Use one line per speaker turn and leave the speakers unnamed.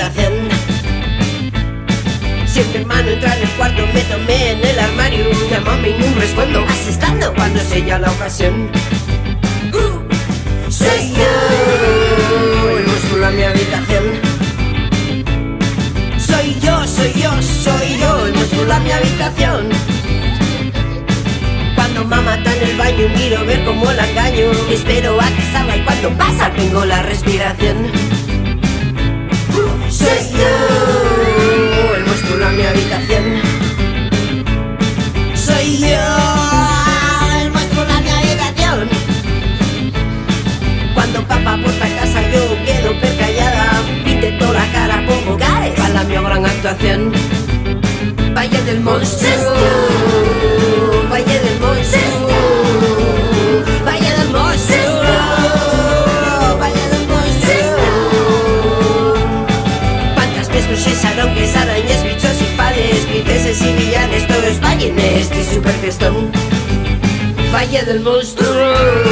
habitación. Si mi hermano entra en el cuarto, me tomé en el armario. Llámame y no respondo, asestando cuando sea la ocasión. Soy yo, el monstruo en mi habitación. Soy yo, el monstruo en mi habitación. Cuando mamá está en el baño, miro ver cómo la engaño. Espero a que salga y cuando pasa tengo la respiración. Soy yo, el monstruo en mi habitación. Soy yo, el monstruo en mi habitación. Cuando papá porta a casa yo quedo percallada. Intento la cara, pongo cares para mi gran actuación. Valle del monstruo, Valle del monstruo, Valle del monstruo, Valle del monstruo. Fantasmes, aunque arañas, bichos y padres, princesas y villanes, todo es valle en este super fiestón. Valle del monstruo.